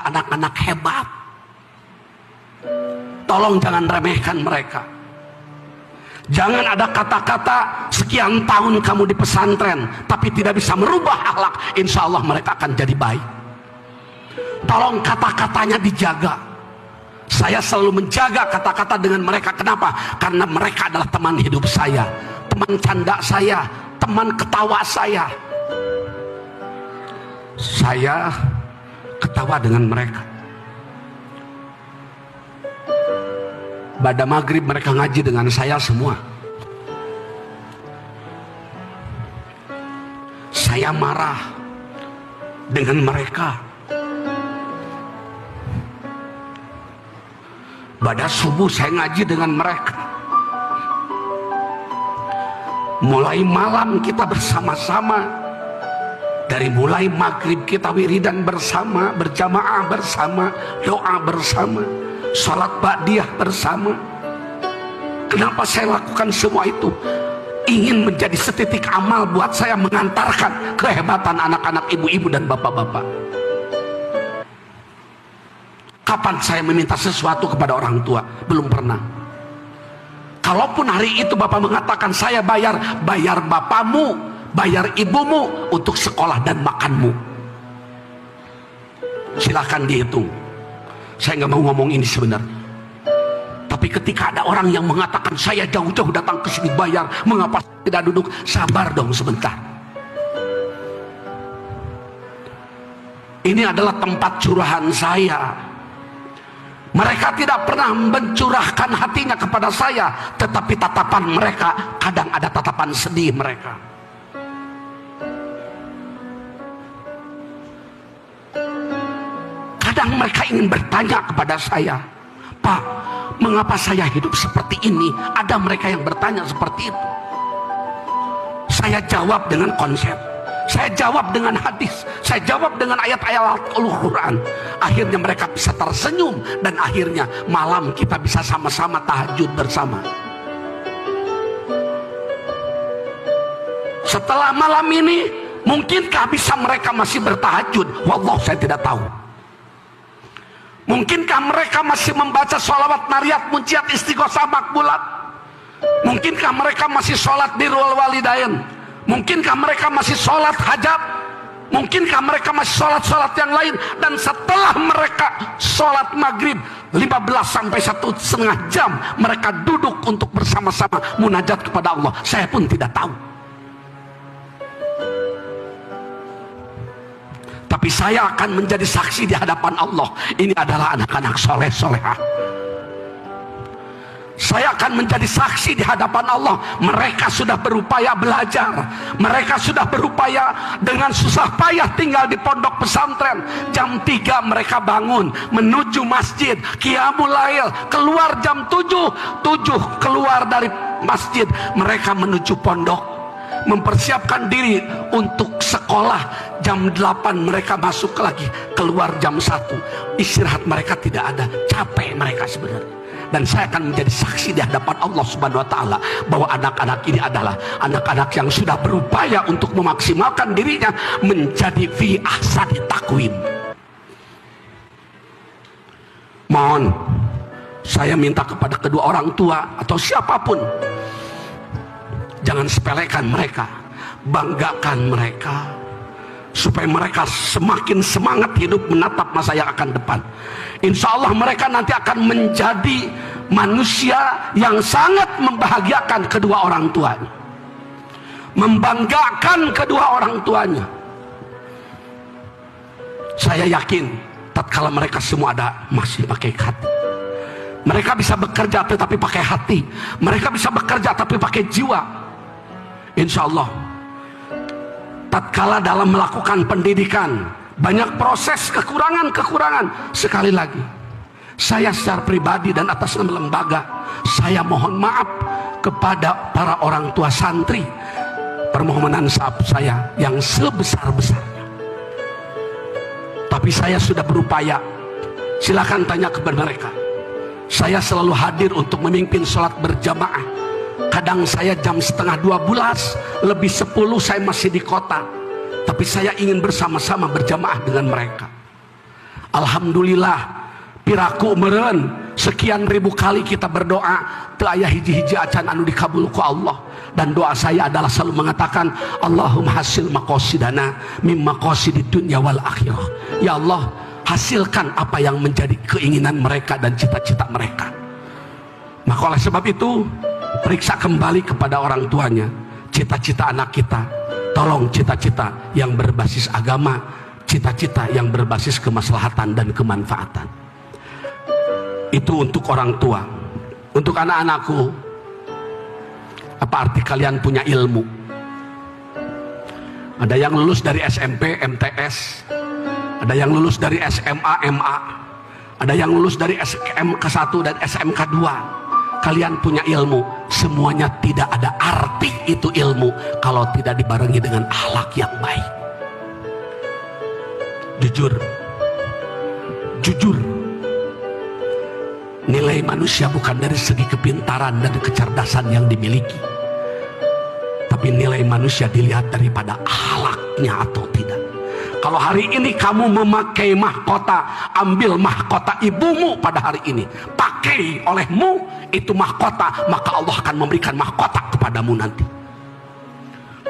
anak-anak hebat. Tolong jangan remehkan mereka. Jangan ada kata-kata sekian tahun kamu di pesantren tapi tidak bisa merubah akhlak. Insya Allah mereka akan jadi baik. Tolong kata-katanya dijaga. Saya selalu menjaga kata-kata dengan mereka. Kenapa? Karena mereka adalah teman hidup saya, teman canda saya, teman ketawa saya. Saya ketawa dengan mereka. Pada maghrib mereka ngaji dengan saya semua. Saya marah dengan mereka. Pada subuh saya ngaji dengan mereka. Mulai malam kita bersama-sama. Dari mulai maghrib kita wiridan bersama, berjamaah bersama, doa bersama, sholat ba'diyah bersama. Kenapa saya lakukan semua itu? Ingin menjadi setitik amal buat saya mengantarkan kehebatan anak-anak ibu-ibu dan bapak-bapak. Kapan saya meminta sesuatu kepada orang tua? Belum pernah. Kalaupun hari itu bapak mengatakan saya bayar bapakmu, bayar ibumu untuk sekolah dan makanmu, silahkan dihitung. Saya nggak mau ngomong ini sebenarnya. Tapi ketika ada orang yang mengatakan saya jauh-jauh datang ke sini bayar, mengapa tidak duduk? Sabar dong sebentar. Ini adalah tempat curahan saya. Mereka tidak pernah mencurahkan hatinya kepada saya, tetapi tatapan mereka kadang ada tatapan sedih mereka. Kadang mereka ingin bertanya kepada saya, Pak, mengapa saya hidup seperti ini? Ada mereka yang bertanya seperti itu. Saya jawab dengan konsep, saya jawab dengan hadis, saya jawab dengan ayat-ayat Al-Quran. Akhirnya mereka bisa tersenyum, dan akhirnya malam kita bisa sama-sama tahajud bersama. Setelah malam ini, mungkinkah bisa mereka masih bertahajud? Wallah, saya tidak tahu. Mungkinkah mereka masih membaca sholawat nariyat munciat istighosah makbulat? Mungkinkah mereka masih sholat birrul walidain? Mungkinkah mereka masih sholat hajat? Mungkinkah mereka masih sholat-sholat yang lain? Dan setelah mereka sholat maghrib 15-1,5 jam, mereka duduk untuk bersama-sama munajat kepada Allah. Saya pun tidak tahu. Tapi saya akan menjadi saksi di hadapan Allah. Ini adalah anak-anak soleh-solehah. Saya akan menjadi saksi di hadapan Allah. Mereka sudah berupaya belajar. Mereka sudah berupaya dengan susah payah tinggal di pondok pesantren. Jam 3 mereka bangun menuju masjid, qiyamul lail, keluar jam 7 keluar dari masjid, mereka menuju pondok, mempersiapkan diri untuk sekolah. Jam 8 mereka masuk lagi, keluar jam 1. Istirahat mereka tidak ada, capek mereka sebenarnya. Dan saya akan menjadi saksi di hadapan Allah Subhanahu wa Ta'ala bahwa anak-anak ini adalah anak-anak yang sudah berupaya untuk memaksimalkan dirinya menjadi fi ahsani taqwim. Mohon saya minta kepada kedua orang tua atau siapapun, jangan sepelekan mereka, banggakan mereka, supaya mereka semakin semangat hidup menatap masa yang akan depan. Insya Allah mereka nanti akan menjadi manusia yang sangat membahagiakan kedua orang tuanya, membanggakan kedua orang tuanya. Saya yakin tatkala mereka semua masih pakai hati, mereka bisa bekerja tetapi pakai hati, mereka bisa bekerja tapi pakai jiwa. Insya Allah tatkala dalam melakukan pendidikan banyak proses kekurangan. Sekali lagi, saya secara pribadi dan atas nama lembaga, saya mohon maaf kepada para orang tua santri. Permohonan maaf saya yang sebesar-besarnya. Tapi saya sudah berupaya. Silakan tanya kepada mereka. Saya selalu hadir untuk memimpin sholat berjamaah. Kadang saya jam 11:30, lebih 10 saya masih di kota. Tapi saya ingin bersama-sama berjamaah dengan mereka. Alhamdulillah piraku meren sekian ribu kali kita berdoa teu aya hiji-hiji acan anu dikabul ku Allah. Dan doa saya adalah selalu mengatakan Allahumma hasil maqasidana mimma maqasidid dunya wal akhirah. Ya Allah, hasilkan apa yang menjadi keinginan mereka dan cita-cita mereka. Maka oleh sebab itu, periksa kembali kepada orang tuanya cita-cita anak kita. Tolong cita-cita yang berbasis agama, cita-cita yang berbasis kemaslahatan dan kemanfaatan. Itu untuk orang tua. Untuk anak-anakku, apa arti kalian punya ilmu? Ada yang lulus dari SMP, MTS, ada yang lulus dari SMA, MA, ada yang lulus dari SMK 1 dan SMK 2. Kalian punya ilmu, semuanya tidak ada arti itu ilmu kalau tidak dibarengi dengan akhlak yang baik. Jujur, nilai manusia bukan dari segi kepintaran dan kecerdasan yang dimiliki, tapi nilai manusia dilihat daripada akhlaknya atau tidak. Kalau hari ini kamu memakai mahkota, ambil mahkota ibumu pada hari ini, pakai olehmu itu mahkota, maka Allah akan memberikan mahkota kepadamu nanti.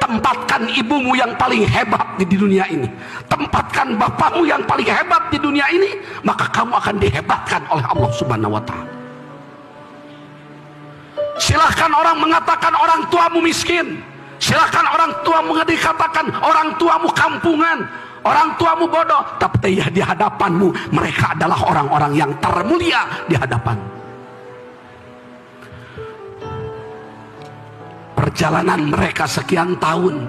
Tempatkan ibumu yang paling hebat di dunia ini, tempatkan bapakmu yang paling hebat di dunia ini, maka kamu akan dihebatkan oleh Allah Subhanahu wa Ta'ala. Silahkan orang mengatakan orang tuamu miskin, silahkan orang tuamu dikatakan orang tuamu kampungan, orang tuamu bodoh, tapi di hadapanmu mereka adalah orang-orang yang termulia di hadapanmu. Perjalanan mereka sekian tahun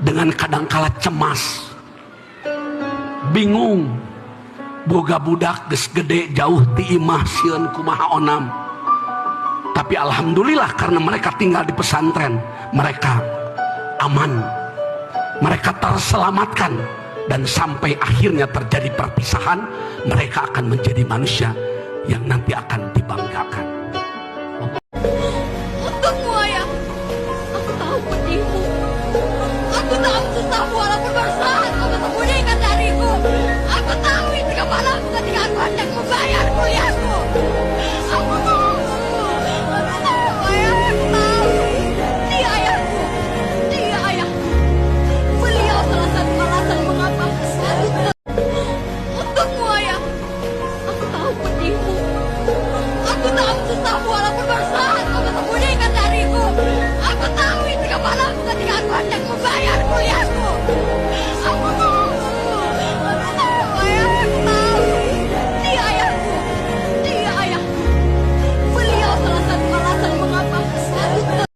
dengan kadangkala cemas, bingung, boga budak geus gede jauh ti imah sieun kumaha onam. Tapi alhamdulillah karena mereka tinggal di pesantren, mereka aman, mereka terselamatkan, dan sampai akhirnya terjadi perpisahan, mereka akan menjadi manusia yang nanti akan dibanggakan. Untukmu ayah, aku tahu pedihmu, aku tahu susahmu walaupun bersaat kau sembunyikan dariku. Aku tahu itu kepalamu ketika aku hendak membayar kuliahku. Aku tahu ayah, aku tahu. Dia ayahku, dia ayah. Beliau salah satu alasan mengapa aku tidak. Untukmu ayah, aku tahu pedihmu, aku tahu susahmu walaupun bersaat kau sembunyikan dariku. Aku tahu itu kepalamu ketika aku hendak membayar kuliahku. Aku tahu ayah, aku tahu. Dia ayahku, dia ayah. Beliau salah satu alasan mengapa aku tidak.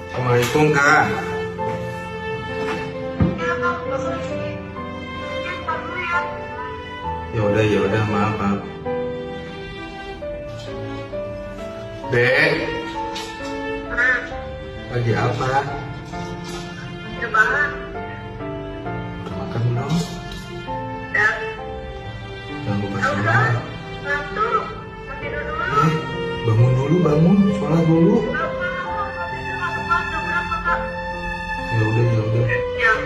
Assalamualaikum kak. Ya udah maaf. Dek, lagi apa? Coba, Udah makan belum? dan Jangan lupa udah sholat. ngantuk, mau tidur dulu. Bangun, sholat dulu. Berapa? Tidur masuk kelas jam berapa kak? Ya udah. Jam.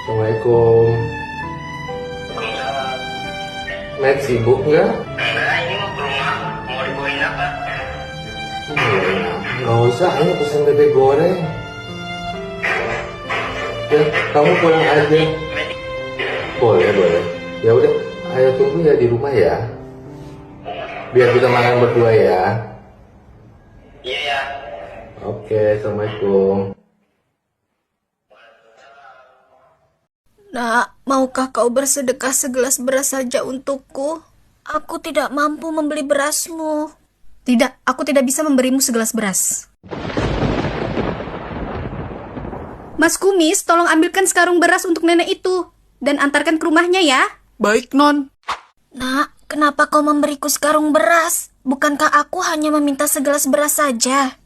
Assalamualaikum. Net sibuk nggak? Enggak, ini mau ke rumah, mau dibawain apa? Nggak usah, ayo pesen bebek goreng. Ya, kamu pulang aja. Boleh. Ya udah, ayo tunggu ya di rumah ya. Biar kita makan berdua ya. Iya ya. Oke, assalamualaikum. Nak, maukah kau bersedekah segelas beras saja untukku? Aku tidak mampu membeli berasmu. Tidak, aku tidak bisa memberimu segelas beras. Mas Kumis, tolong ambilkan sekarung beras untuk nenek itu. Dan antarkan ke rumahnya ya. Baik, Non. Nak, kenapa kau memberiku sekarung beras? Bukankah aku hanya meminta segelas beras saja?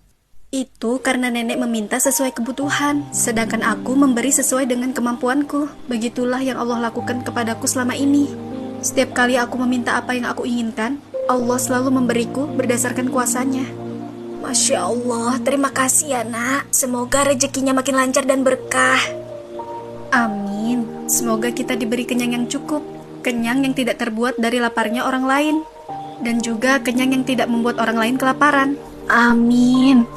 Itu karena nenek meminta sesuai kebutuhan, sedangkan aku memberi sesuai dengan kemampuanku. Begitulah yang Allah lakukan kepadaku selama ini. Setiap kali aku meminta apa yang aku inginkan, Allah selalu memberiku berdasarkan kuasanya. Masya Allah, terima kasih ya nak. Semoga rezekinya makin lancar dan berkah. Amin. Semoga kita diberi kenyang yang cukup, kenyang yang tidak terbuat dari laparnya orang lain, dan juga kenyang yang tidak membuat orang lain kelaparan. Amin.